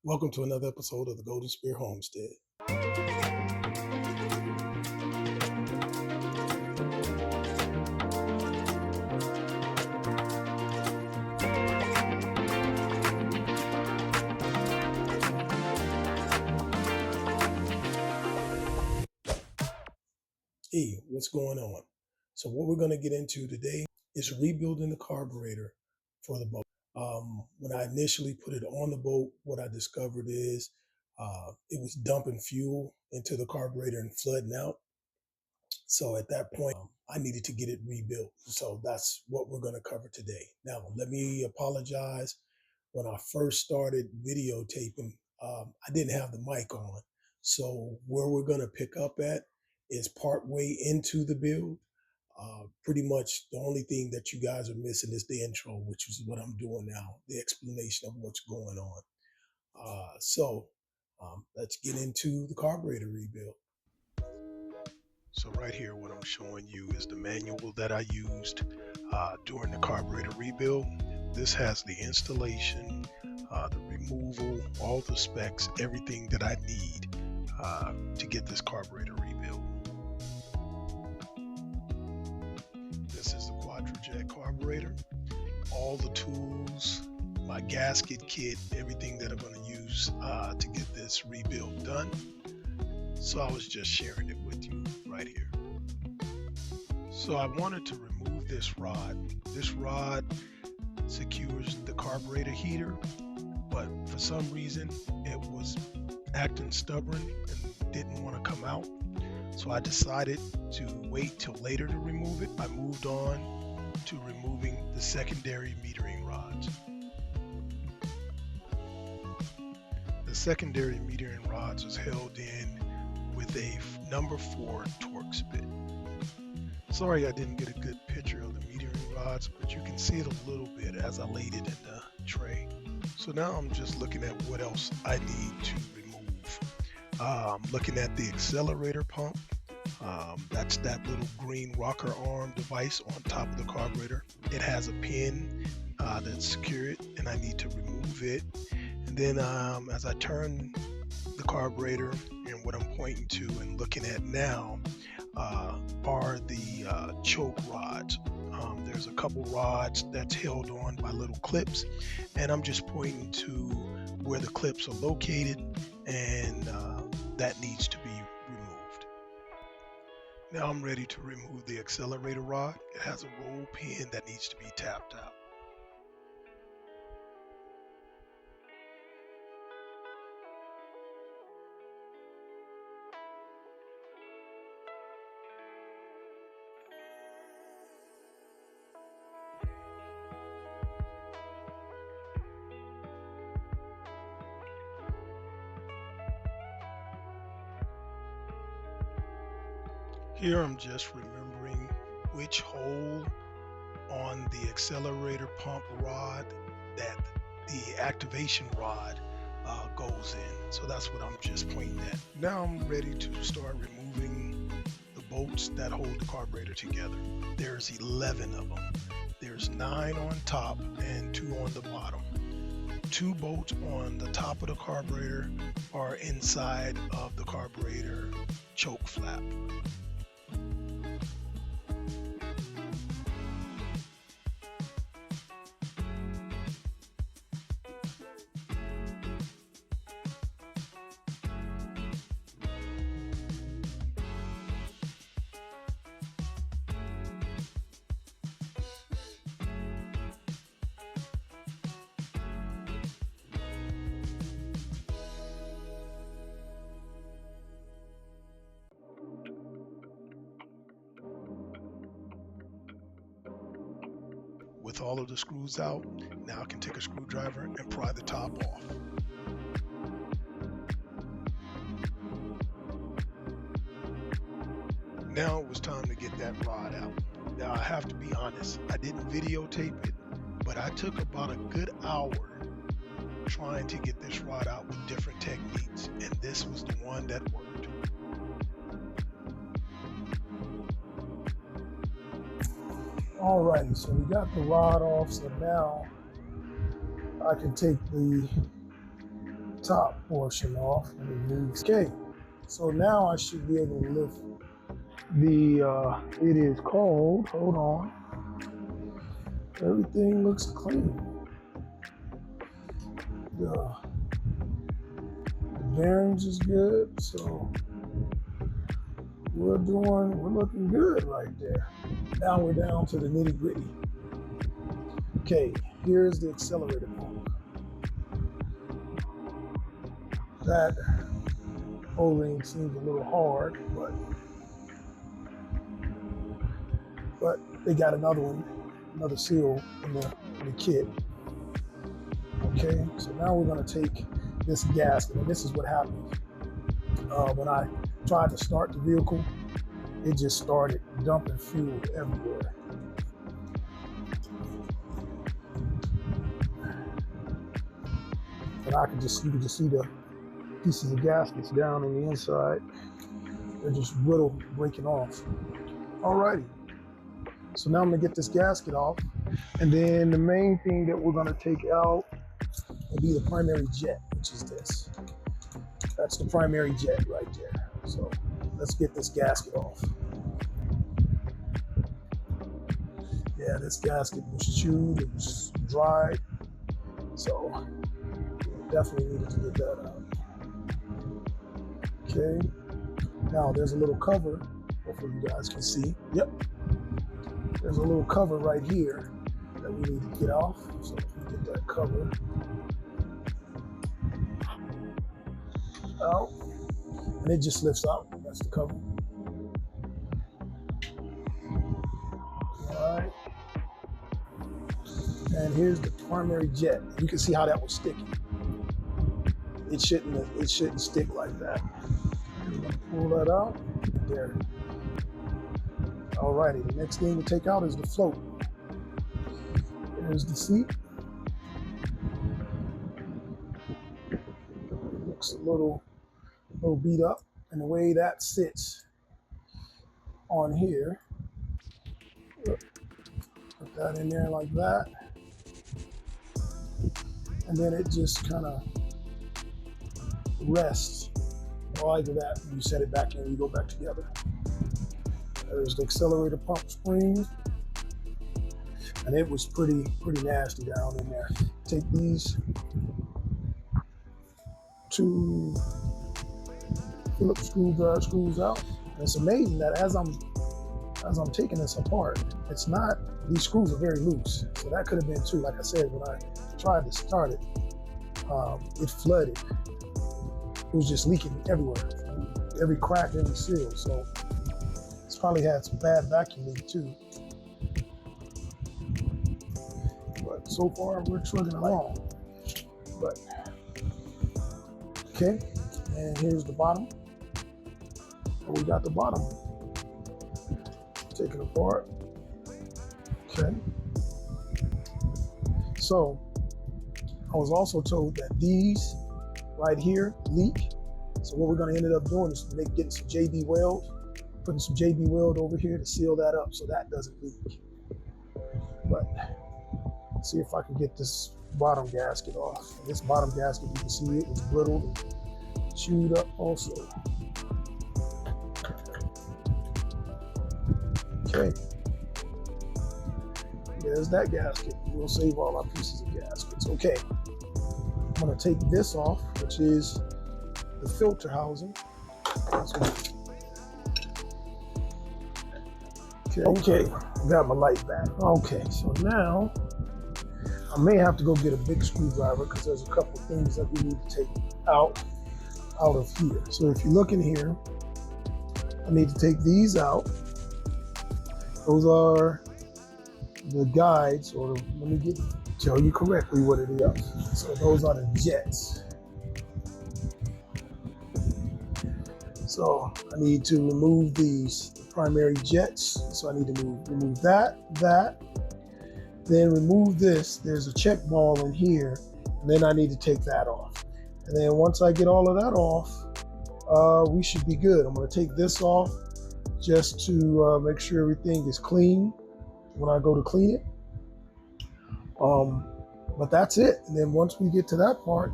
Welcome to another episode of the Golden Spear Homestead. Hey, what's going on? So what we're going to get into today is rebuilding the carburetor for the boat. When I initially put it on the boat, what I discovered is it was dumping fuel into the carburetor and flooding out. So at that point, I needed to get it rebuilt. So that's what we're going to cover today. Now, let me apologize. When I first started videotaping, I didn't have the mic on. So where we're going to pick up at is part way into the build. Pretty much the only thing that you guys are missing is the intro, which is what I'm doing now, the explanation of what's going on. Let's get into the carburetor rebuild. So right here, what I'm showing you is the manual that I used during the carburetor rebuild. This has the installation, the removal, all the specs, everything that I need to get this carburetor rebuilt. This is the Quadrajet carburetor. All the tools, my gasket kit, everything that I'm going to use to get this rebuild done. So I was just sharing it with you right here. So I wanted to remove this rod. This rod secures the carburetor heater, but for some reason it was acting stubborn and didn't want to come out. So I decided to wait till later to remove it. I moved on to removing the secondary metering rods. The secondary metering rods was held in with a number 4 Torx bit. Sorry I didn't get a good picture of the metering rods, but you can see it a little bit as I laid it in the tray. So now I'm just looking at what else I need to remove. I'm looking at the accelerator pump. That's that little green rocker arm device on top of the carburetor. It has a pin that's secured, and I need to remove it. And then as I turn the carburetor, and what I'm pointing to and looking at now are the choke rods. There's a couple rods that's held on by little clips, and I'm just pointing to where the clips are located, and that needs to be removed. Now I'm ready to remove the accelerator rod. It has a roll pin that needs to be tapped out. Here I'm just remembering which hole on the accelerator pump rod that the activation rod goes in. So that's what I'm just pointing at. Now I'm ready to start removing the bolts that hold the carburetor together. There's 11 of them. There's 9 on top and 2 on the bottom. 2 bolts on the top of the carburetor are inside of the carburetor choke flap. With all of the screws out, now I can take a screwdriver and pry the top off. Now it was time to get that rod out. Now I have to be honest, I didn't videotape it, but I took about a good hour trying to get this rod out with different techniques, and this was the one that worked. Alright, so we got the rod off, so now I can take the top portion off and remove. Okay, so now I should be able to lift the, it is cold, hold on. Everything looks clean. The bearings is good, so we're looking good right there. Now we're down to the nitty gritty. Okay, here's the accelerator pump. That O-ring seems a little hard, but they got another one, another seal in the kit. Okay, so now we're gonna take this gasket, and this is what happened. When I tried to start the vehicle, it just started dumping fuel everywhere. And you could just see the pieces of gaskets down in the inside. They're just brittle, breaking off. Alrighty, so now I'm gonna get this gasket off, and then the main thing that we're gonna take out will be the primary jet, which is this. That's the primary jet right there. So let's get this gasket off. Yeah, this gasket was chewed, it was dried, so definitely needed to get that out. Okay, now there's a little cover, hopefully you guys can see. Yep, there's a little cover right here that we need to get off. So if we get that cover out, and it just lifts out. That's the cover. All right. And here's the primary jet. You can see how that was sticky. It shouldn't stick like that. I'm gonna pull that out. There. Alrighty. The next thing to take out is the float. There's the seat. It looks a little beat up, and the way that sits on here, put that in there like that, and then it just kind of rests, or either that, you set it back in, you go back together. There's the accelerator pump spring, and it was pretty nasty down in there. Take these two Phillips screws out. And it's amazing that as I'm taking this apart, it's not, these screws are very loose. So that could have been too, like I said, when I tried to start it, it flooded. It was just leaking everywhere, every crack, every seal. So it's probably had some bad vacuum leak too. But so far we're trucking along. But okay, and here's the bottom. And we got the bottom taken apart. Okay. So I was also told that these right here leak. So what we're going to end up doing is getting some JB weld, putting some JB weld over here to seal that up so that doesn't leak. But let's see if I can get this bottom gasket off. And this bottom gasket, you can see it was brittle, chewed up also. Okay. There's that gasket. We'll save all our pieces of gaskets. Okay. I'm going to take this off, which is the filter housing. Okay, got my light back. Okay, so now I may have to go get a big screwdriver because there's a couple things that we need to take out of here. So if you look in here, I need to take these out. Those are the guides, or let me tell you correctly what it is. So those are the jets. So I need to remove these primary jets. So I need to remove that, then remove this. There's a check ball in here, and then I need to take that off. And then once I get all of that off, we should be good. I'm going to take this off just to make sure everything is clean when I go to clean it. But that's it. And then once we get to that part,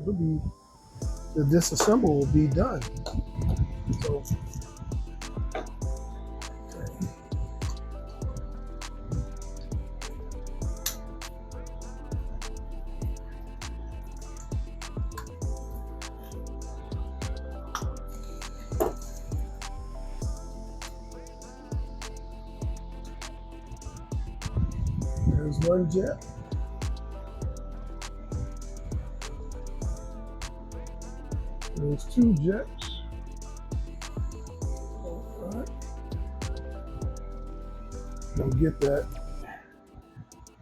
it'll be, the disassemble will be done. So, okay. There's one jet. There's two jets. All right. We'll get that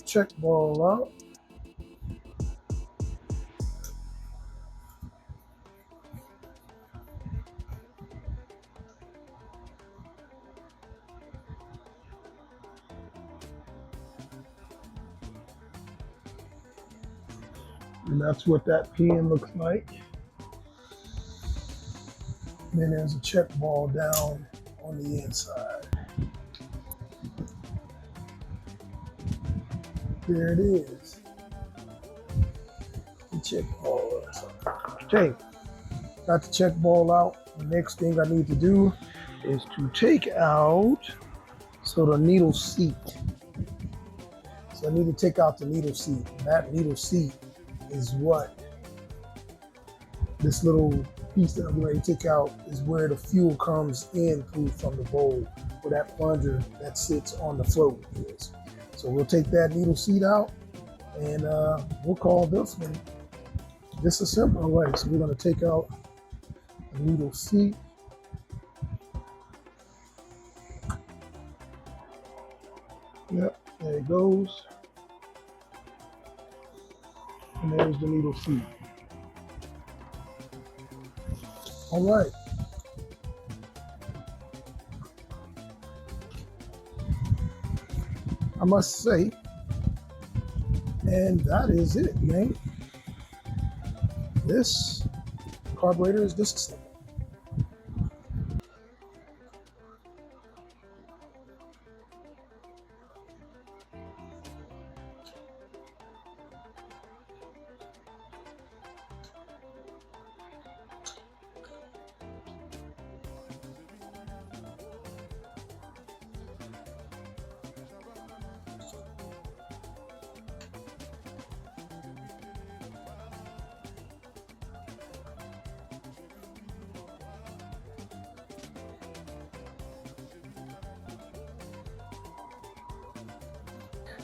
check ball out. And that's what that pin looks like. Then there's a check ball down on the inside. There it is. The check ball. Okay, got the check ball out. The next thing I need to do is to take out the needle seat. So I need to take out the needle seat. And that needle seat is what this little piece that I'm going to take out is where the fuel comes in through from the bowl, where that plunger that sits on the float is. So we'll take that needle seat out, and we'll call this one disassemble. All right, so we're going to take out the needle seat. Yep, there it goes. And there's the needle seat. All right. I must say, and that is it, man. This carburetor is disassembled.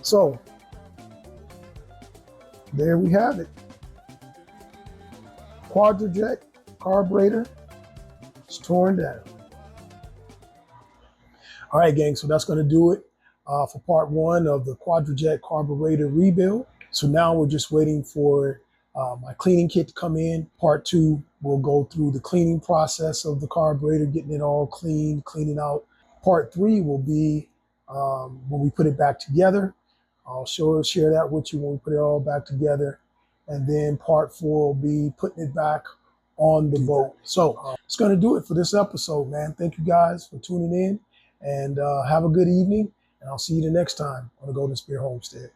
So there we have it. Quadrajet carburetor is torn down. All right, gang, so that's going to do it for part one of the Quadrajet carburetor rebuild. So now we're just waiting for my cleaning kit to come in. Part two, we'll go through the cleaning process of the carburetor, getting it all clean, cleaning out. Part three will be when we put it back together. I'll share that with you when we put it all back together. And then part four will be putting it back on the boat. So it's going to do it for this episode, man. Thank you guys for tuning in, and have a good evening. And I'll see you the next time on the Golden Spear Homestead.